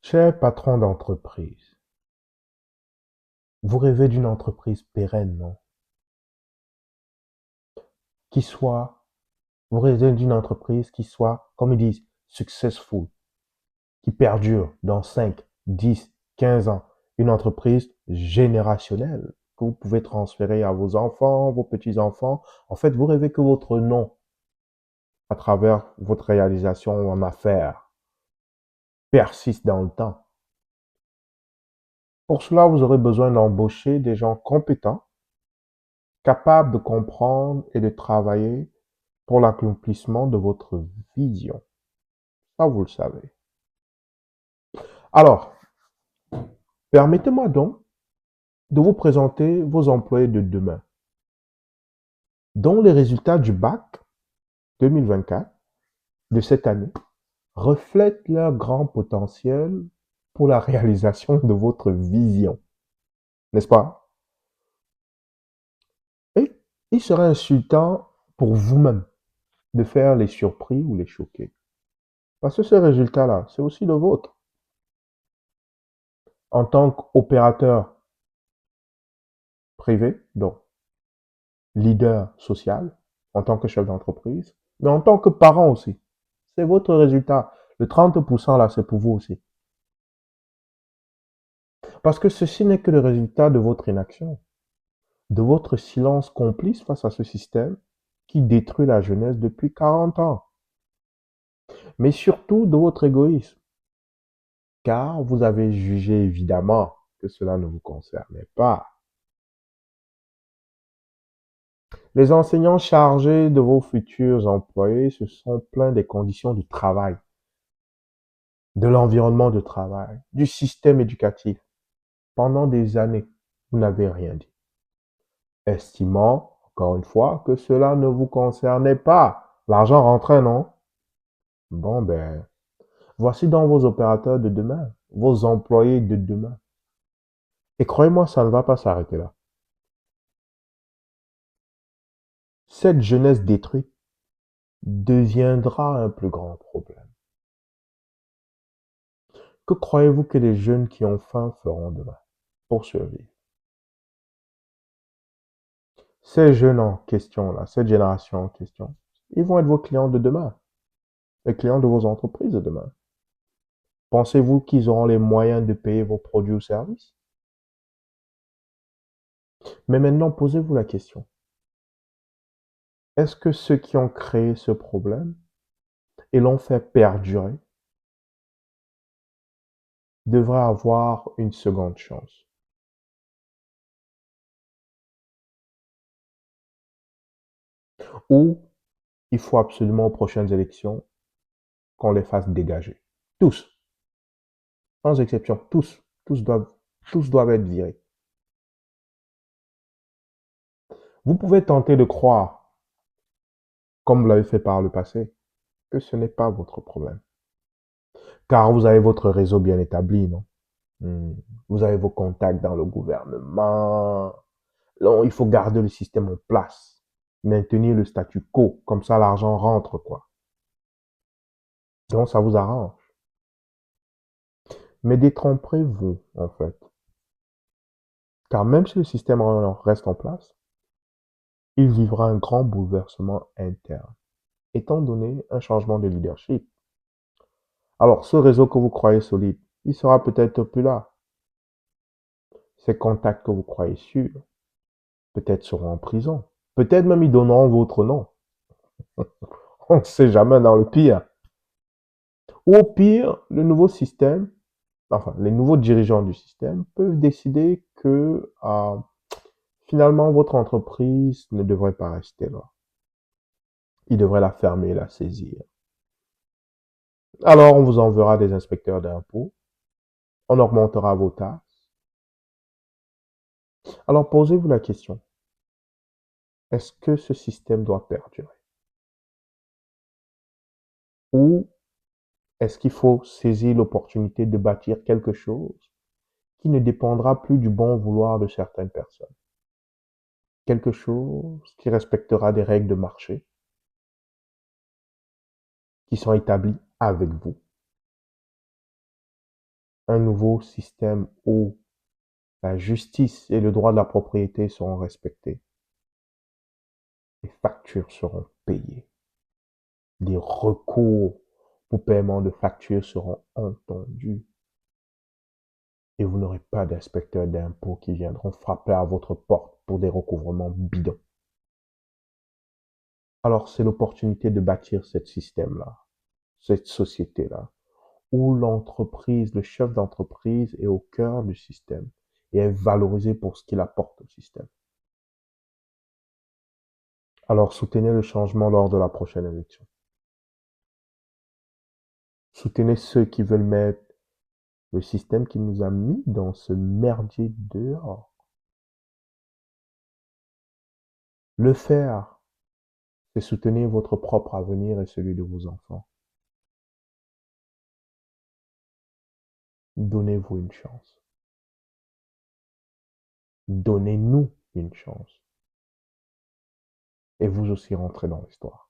Cher patron d'entreprise, vous rêvez d'une entreprise pérenne, non? Qui soit, vous rêvez d'une entreprise qui soit, comme ils disent, successful, qui perdure dans 5, 10, 15 ans. Une entreprise générationnelle que vous pouvez transférer à vos enfants, vos petits-enfants. En fait, vous rêvez que votre nom, à travers votre réalisation en affaires, persiste dans le temps. Pour cela, vous aurez besoin d'embaucher des gens compétents, capables de comprendre et de travailler pour l'accomplissement de votre vision. Ça, vous le savez. Alors, permettez-moi donc de vous présenter vos employés de demain, dont les résultats du bac 2024 de cette année reflètent leur grand potentiel pour la réalisation de votre vision, n'est-ce pas? Et il serait insultant pour vous-même de faire les surpris ou les choquer. Parce que ce résultat-là, c'est aussi le vôtre. En tant qu'opérateur privé, donc leader social, en tant que chef d'entreprise, mais en tant que parent aussi. C'est votre résultat. Le 30% là, c'est pour vous aussi. Parce que ceci n'est que le résultat de votre inaction, de votre silence complice face à ce système qui détruit la jeunesse depuis 40 ans, mais surtout de votre égoïsme, car vous avez jugé évidemment que cela ne vous concernait pas. Les enseignants chargés de vos futurs employés se sont plaints des conditions du travail, de l'environnement de travail, du système éducatif. Pendant des années, vous n'avez rien dit, estimant, encore une fois, que cela ne vous concernait pas. L'argent rentrait, non? Bon, ben, voici donc vos opérateurs de demain, vos employés de demain. Et croyez-moi, ça ne va pas s'arrêter là. Cette jeunesse détruite deviendra un plus grand problème. Que croyez-vous que les jeunes qui ont faim feront demain pour survivre? Ces jeunes en question là, cette génération en question, ils vont être vos clients de demain, les clients de vos entreprises de demain. Pensez-vous qu'ils auront les moyens de payer vos produits ou services? Mais maintenant, posez-vous la question. Est-ce que ceux qui ont créé ce problème et l'ont fait perdurer devraient avoir une seconde chance? Ou il faut absolument aux prochaines élections qu'on les fasse dégager? Tous, sans exception, tous doivent être virés. Vous pouvez tenter de croire, comme vous l'avez fait par le passé, que ce n'est pas votre problème. Car vous avez votre réseau bien établi, non? Hmm. Vous avez vos contacts dans le gouvernement. Non, il faut garder le système en place. Maintenir le statu quo. Comme ça, l'argent rentre, quoi. Donc, ça vous arrange. Mais détrompez-vous, en fait. Car même si le système reste en place, il vivra un grand bouleversement interne, étant donné un changement de leadership. Alors, ce réseau que vous croyez solide, il sera peut-être plus là. Ces contacts que vous croyez sûrs, peut-être seront en prison. Peut-être même ils donneront votre nom. On ne sait jamais dans le pire. Ou au pire, le nouveau système, enfin, les nouveaux dirigeants du système peuvent décider que finalement votre entreprise ne devrait pas rester là. Ils devraient la fermer, la saisir. Alors, on vous enverra des inspecteurs d'impôts, on augmentera vos taxes. Alors, posez-vous la question, est-ce que ce système doit perdurer? Ou est-ce qu'il faut saisir l'opportunité de bâtir quelque chose qui ne dépendra plus du bon vouloir de certaines personnes? Quelque chose qui respectera des règles de marché qui sont établies avec vous. un nouveau système où la justice et le droit de la propriété seront respectés. Les factures seront payées. Les recours pour paiement de factures seront entendus. Et vous n'aurez pas d'inspecteurs d'impôts qui viendront frapper à votre porte pour des recouvrements bidons. Alors c'est l'opportunité de bâtir ce système-là, cette société-là, où l'entreprise, le chef d'entreprise est au cœur du système et est valorisé pour ce qu'il apporte au système. Alors soutenez le changement lors de la prochaine élection. Soutenez ceux qui veulent mettre le système qui nous a mis dans ce merdier dehors. Le faire, c'est soutenir votre propre avenir et celui de vos enfants. Donnez-vous une chance. Donnez-nous une chance. Et vous aussi rentrez dans l'histoire.